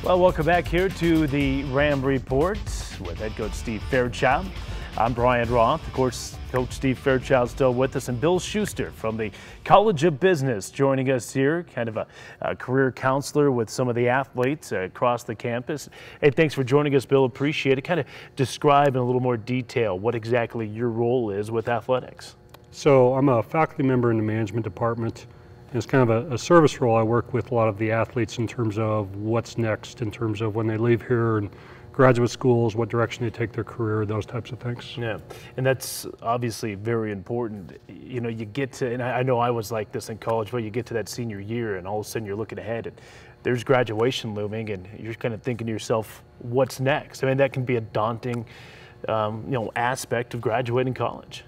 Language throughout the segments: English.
Well, welcome back here to the Ram Report with head coach Steve Fairchild. I'm Brian Roth. Of course, Coach Steve Fairchild still with us, and Bill Schuster from the College of Business joining us here, kind of a career counselor with some of the athletes across the campus. Hey, thanks for joining us, Bill. Appreciate it. Kind of describe in a little more detail what exactly your role is with athletics. So I'm a faculty member in the management department. It's kind of a service role. I work with a lot of the athletes in terms of what's next, in terms of when they leave here and graduate schools, what direction they take their career, those types of things. Yeah, and that's obviously very important. You know, you get to, and I know I was like this in college, but you get to that senior year and all of a sudden you're looking ahead and there's graduation looming and you're kind of thinking to yourself, what's next? I mean, that can be a daunting, aspect of graduating college.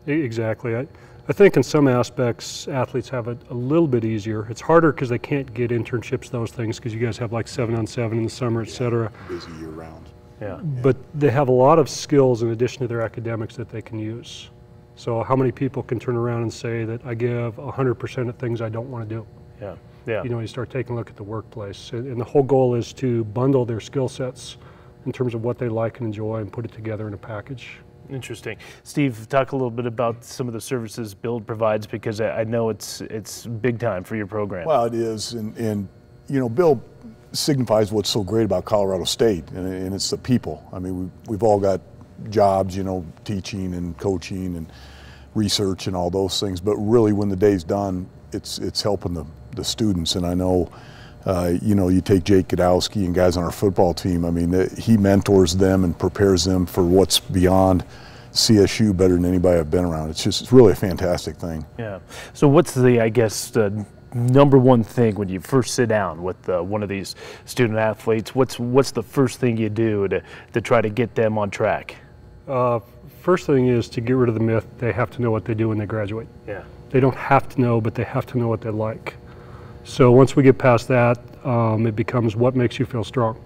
Exactly. I think in some aspects, athletes have it a little bit easier. It's harder because they can't get internships, those things, because you guys have like 7-on-7 in the summer, et cetera. Busy year round. Yeah. But they have a lot of skills in addition to their academics that they can use. So how many people can turn around and say that I give 100% of things I don't want to do? Yeah. Yeah. You know, you start taking a look at the workplace. And the whole goal is to bundle their skill sets in terms of what they like and enjoy and put it together in a package. Interesting. Steve, talk a little bit about some of the services Build provides, because I know it's big time for your program. Well, it is, and you know, Bill signifies what's so great about Colorado State, and it's the people. I mean, we've all got jobs, you know, teaching and coaching and research and all those things, but really when the day's done, it's helping the students. And I know, you know, you take Jake Godowski and guys on our football team, I mean, he mentors them and prepares them for what's beyond CSU better than anybody I've been around. It's really a fantastic thing. Yeah. So what's the, I guess, the number one thing when you first sit down with one of these student athletes? What's the first thing you do to try to get them on track? First thing is to get rid of the myth they have to know what they do when they graduate. Yeah. They don't have to know, but they have to know what they like. So once we get past that, it becomes what makes you feel strong.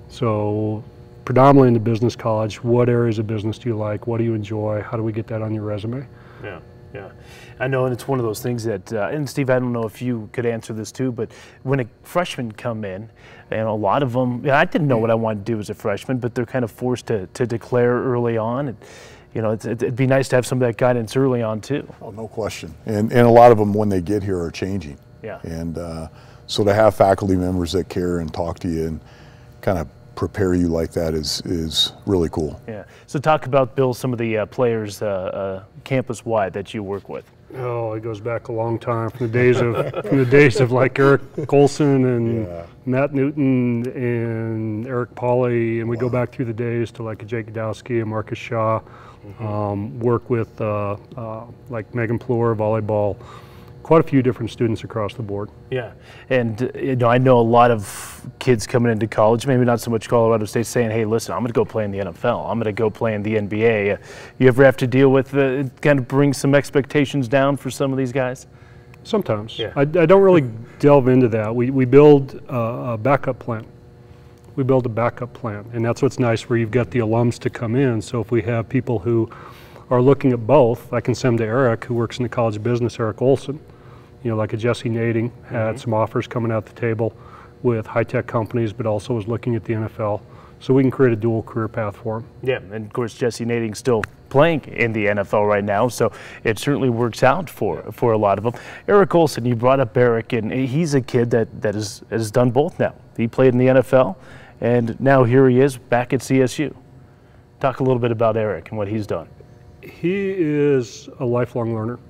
So predominantly in the business college, what areas of business do you like? What do you enjoy? How do we get that on your resume? Yeah, yeah. I know, and it's one of those things that, and Steve, I don't know if you could answer this too, but when a freshman come in, and a lot of them, I didn't know what I wanted to do as a freshman, but they're kind of forced to declare early on. And, you know, it'd be nice to have some of that guidance early on too. Oh, no question. And a lot of them, when they get here, are changing. Yeah. And so to have faculty members that care and talk to you and kind of prepare you like that is really cool. Yeah. So talk about, Bill, some of the players campus-wide that you work with. Oh, it goes back a long time, from the days of like Eric Colson and Matt Newton and Eric Pauly, and we go back through the days to like a Jake Godowski and Marcus Shaw. Work with like Megan Plourde, volleyball. Quite a few different students across the board. Yeah, and you know, I know a lot of kids coming into college, maybe not so much Colorado State, saying, hey, listen, I'm going to go play in the NFL. I'm going to go play in the NBA. You ever have to deal with, kind of bring some expectations down for some of these guys? Sometimes. Yeah. I don't really delve into that. We build a backup plan. We build a backup plan, and that's what's nice, where you've got the alums to come in. So if we have people who are looking at both, I can send them to Eric, who works in the College of Business, Eric Olson. You know, like a Jesse Nading had some offers coming out the table with high-tech companies, but also was looking at the NFL. So we can create a dual career path for him. Yeah, and of course Jesse Nading's still playing in the NFL right now, so it certainly works out for a lot of them. Eric Olson, you brought up Eric, and he's a kid that has done both now. He played in the NFL, and now here he is back at CSU. Talk a little bit about Eric and what he's done. He is a lifelong learner.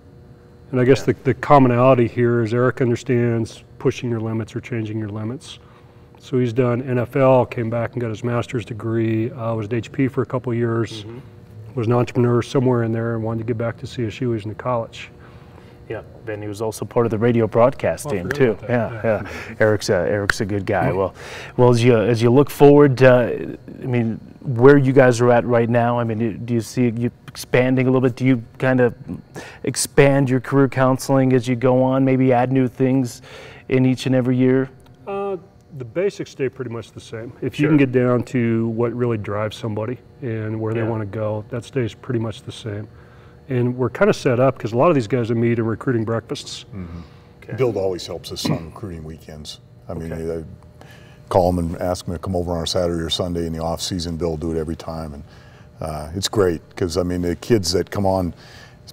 And I guess the commonality here is Eric understands pushing your limits or changing your limits. So he's done NFL, came back and got his master's degree, was at HP for a couple of years, was an entrepreneur somewhere in there and wanted to get back to CSU. He's in college. Yeah, then he was also part of the radio broadcast team too. Yeah. Eric's a good guy. Well, as you look forward, I mean, where you guys are at right now, I mean, do you see you expanding a little bit? Do you kind of expand your career counseling as you go on? Maybe add new things in each and every year? The basics stay pretty much the same. If you can get down to what really drives somebody and where they want to go, that stays pretty much the same. And we're kind of set up because a lot of these guys that meet in recruiting breakfasts. Build always helps us on recruiting weekends. I mean, call them and ask them to come over on a Saturday or Sunday in the off season. Bill will do it every time, and it's great because I mean the kids that come on,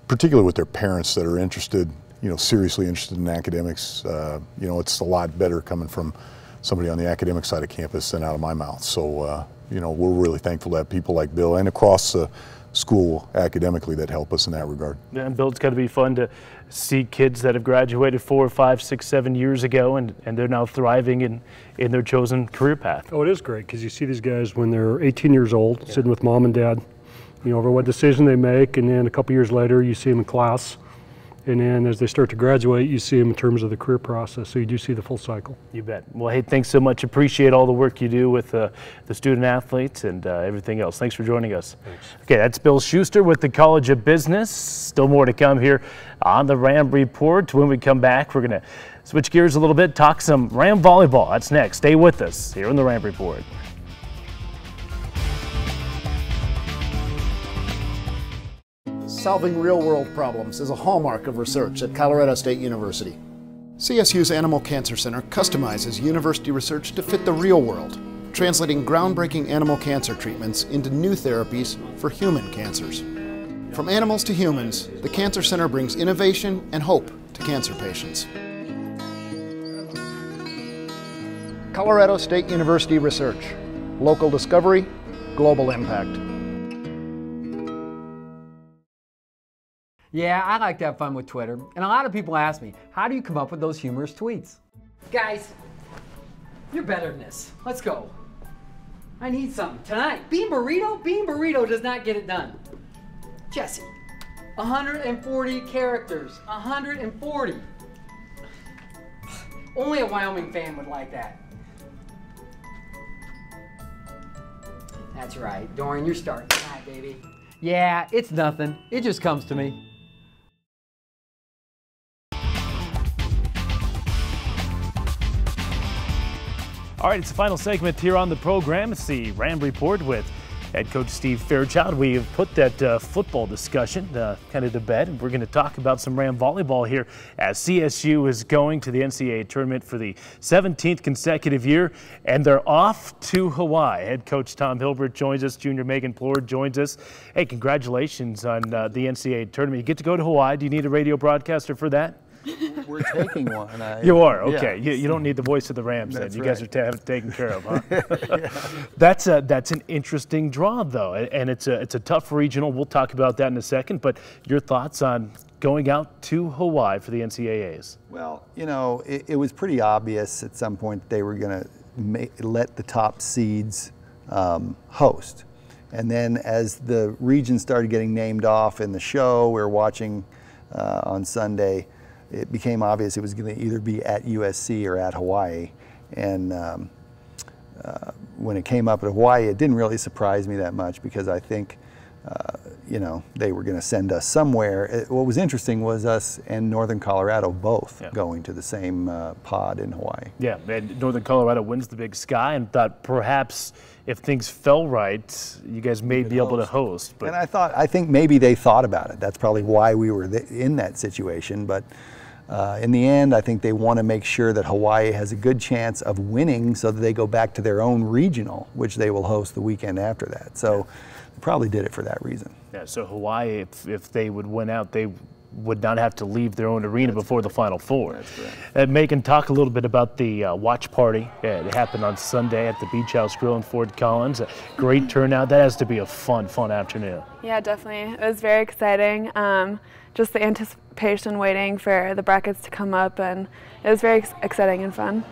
particularly with their parents that are interested, seriously interested in academics, it's a lot better coming from somebody on the academic side of campus than out of my mouth. So, we're really thankful to have people like Bill and across the school academically that help us in that regard. Yeah, and Bill, it's got to be fun to see kids that have graduated 4, 5, 6, 7 years ago and they're now thriving in their chosen career path. Oh, it is great because you see these guys when they're 18 years old, sitting with mom and dad, over what decision they make, and then a couple years later you see them in class. And then as they start to graduate, you see them in terms of the career process. So you do see the full cycle. You bet. Well, hey, thanks so much. Appreciate all the work you do with the student athletes and everything else. Thanks for joining us. Thanks. Okay, that's Bill Schuster with the College of Business. Still more to come here on the Ram Report. When we come back, we're going to switch gears a little bit, talk some Ram volleyball. That's next. Stay with us here on the Ram Report. Solving real-world problems is a hallmark of research at Colorado State University. CSU's Animal Cancer Center customizes university research to fit the real world, translating groundbreaking animal cancer treatments into new therapies for human cancers. From animals to humans, the Cancer Center brings innovation and hope to cancer patients. Colorado State University Research. Local discovery, global impact. Yeah, I like to have fun with Twitter, and a lot of people ask me, how do you come up with those humorous tweets? Guys, you're better than this. Let's go. I need something tonight. Bean burrito? Bean burrito does not get it done. Jesse, 140 characters, 140. Only a Wyoming fan would like that. That's right, Dorian, you're starting tonight, baby. Yeah, it's nothing. It just comes to me. All right, it's the final segment here on the program. It's the Ram Report with head coach Steve Fairchild. We have put that football discussion kind of to bed. We're going to talk about some Ram volleyball here as CSU is going to the NCAA tournament for the 17th consecutive year, and they're off to Hawaii. Head coach Tom Hilbert joins us. Junior Megan Plourde joins us. Hey, congratulations on the NCAA tournament. You get to go to Hawaii. Do you need a radio broadcaster for that? We're taking one. You are? Okay. Yeah. You don't need the voice of the Rams then. That's you guys right. are taken care of, huh? Yeah. That's an interesting draw, though, and it's a tough regional. We'll talk about that in a second, but your thoughts on going out to Hawaii for the NCAAs? Well, it was pretty obvious at some point that they were going to let the top seeds host. And then as the region started getting named off in the show we were watching on Sunday, it became obvious it was going to either be at USC or at Hawaii. And when it came up at Hawaii, it didn't really surprise me that much because I think, they were going to send us somewhere. What was interesting was us and Northern Colorado both going to the same pod in Hawaii. Yeah, and Northern Colorado wins the Big Sky, and thought perhaps if things fell right, you guys may be able to host. But and I think maybe they thought about it. That's probably why we were in that situation. But in the end, I think they want to make sure that Hawaii has a good chance of winning so that they go back to their own regional, which they will host the weekend after that. So they probably did it for that reason. Yeah, so Hawaii, if they would win out, they would not have to leave their own arena before the Final Four. That's correct. Megan, talk a little bit about the watch party. It happened on Sunday at the Beach House Grill in Fort Collins. A great turnout. That has to be a fun afternoon. Yeah, definitely. It was very exciting. Just the anticipation waiting for the brackets to come up, and it was very exciting and fun.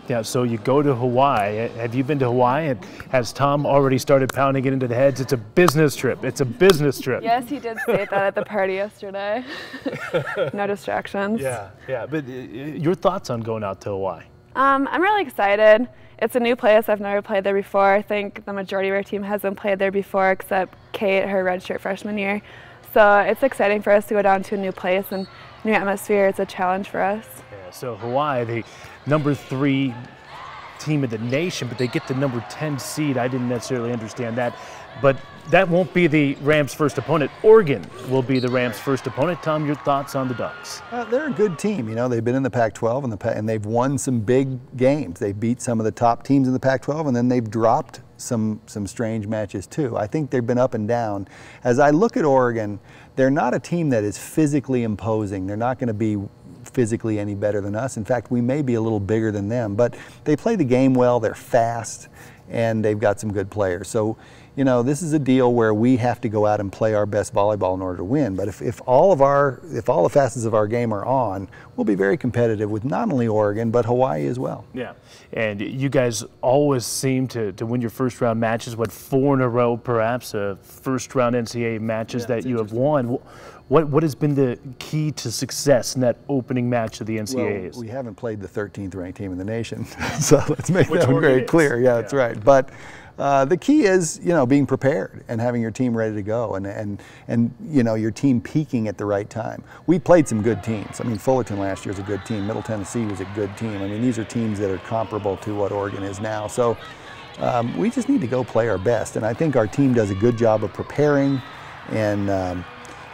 Yeah, so you go to Hawaii. Have you been to Hawaii? And has Tom already started pounding it into the heads? It's a business trip. It's a business trip. Yes, he did say that at the party yesterday. No distractions. Yeah. But your thoughts on going out to Hawaii? I'm really excited. It's a new place. I've never played there before. I think the majority of our team hasn't played there before except Kate, her redshirt freshman year. So it's exciting for us to go down to a new place and new atmosphere. It's a challenge for us. Yeah, so Hawaii, the #3 team in the nation, but they get the number 10 seed. I didn't necessarily understand that. But that won't be the Rams' first opponent. Oregon will be the Rams' first opponent. Tom, your thoughts on the Ducks? They're a good team. You know, they've been in the Pac-12 and they've won some big games. They beat some of the top teams in the Pac-12, and then they've dropped some strange matches too. I think they've been up and down. As I look at Oregon, they're not a team that is physically imposing. They're not going to be physically any better than us. In fact, we may be a little bigger than them, but they play the game well. They're fast, and they've got some good players. So, you know, this is a deal where we have to go out and play our best volleyball in order to win. But if all the facets of our game are on, we'll be very competitive with not only Oregon, but Hawaii as well. Yeah, and you guys always seem to win your first round matches, 4 in a row perhaps, first round NCAA matches that you have won. What has been the key to success in that opening match of the NCAAs? Well, we haven't played the 13th ranked team in the nation, so let's make that very clear. Yeah, that's right. But the key is, you know, being prepared and having your team ready to go, and you know, your team peaking at the right time. We played some good teams. I mean, Fullerton last year was a good team. Middle Tennessee was a good team. I mean, these are teams that are comparable to what Oregon is now. So we just need to go play our best, and I think our team does a good job of preparing, and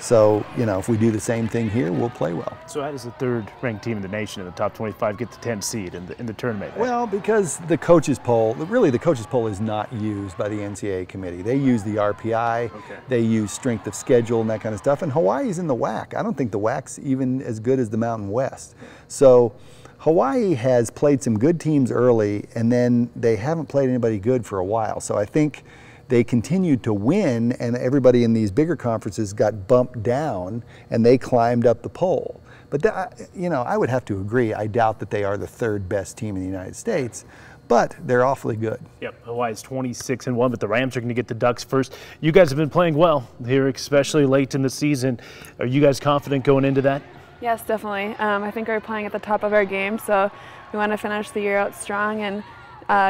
so, you know, if we do the same thing here, we'll play well. So how does the third-ranked team in the nation in the top 25 get the 10 seed in the tournament? Well, because the coaches poll, really the coaches poll is not used by the NCAA committee. They use the RPI, they use strength of schedule and that kind of stuff, and Hawaii's in the WAC. I don't think the WAC's even as good as the Mountain West. So Hawaii has played some good teams early, and then they haven't played anybody good for a while. So I think they continued to win, and everybody in these bigger conferences got bumped down, and they climbed up the poll. But you know, I would have to agree. I doubt that they are the third best team in the United States, but they're awfully good. Yep, Hawaii's 26-1, but the Rams are going to get the Ducks first. You guys have been playing well here, especially late in the season. Are you guys confident going into that? Yes, definitely. I think we're playing at the top of our game, so we want to finish the year out strong and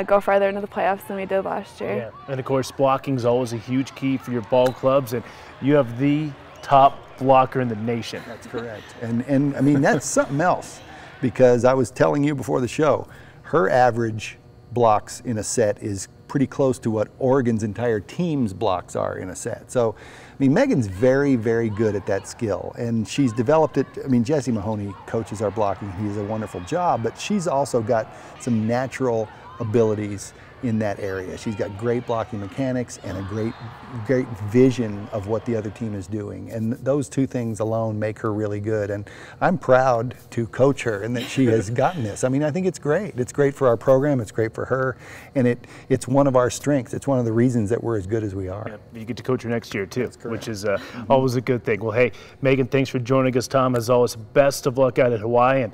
go farther into the playoffs than we did last year. Yeah, and of course blocking is always a huge key for your ball clubs, and you have the top blocker in the nation. That's correct. And I mean, that's something else, because I was telling you before the show, her average blocks in a set is pretty close to what Oregon's entire team's blocks are in a set. So, I mean, Megan's very, very good at that skill, and she's developed it. I mean, Jesse Mahoney coaches our blocking. He does a wonderful job, but she's also got some natural abilities in that area. She's got great blocking mechanics and a great vision of what the other team is doing. And those two things alone make her really good. And I'm proud to coach her and that she has gotten this. I mean, I think it's great. It's great for our program. It's great for her. And it's one of our strengths. It's one of the reasons that we're as good as we are. Yeah, you get to coach her next year too, which is always a good thing. Well, hey, Megan, thanks for joining us. Tom, as always, best of luck out at Hawaii. And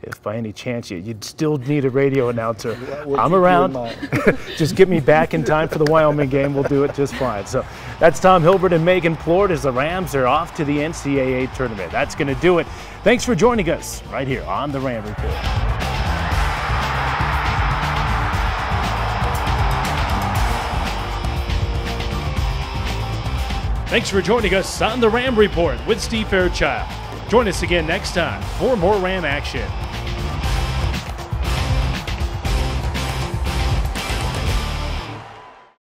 if by any chance you'd still need a radio announcer, I'm around. Just get me back in time for the Wyoming game. We'll do it just fine. So that's Tom Hilbert and Megan Plourde as the Rams are off to the NCAA tournament. That's going to do it. Thanks for joining us right here on the Ram Report. Thanks for joining us on the Ram Report with Steve Fairchild. Join us again next time for more Ram action.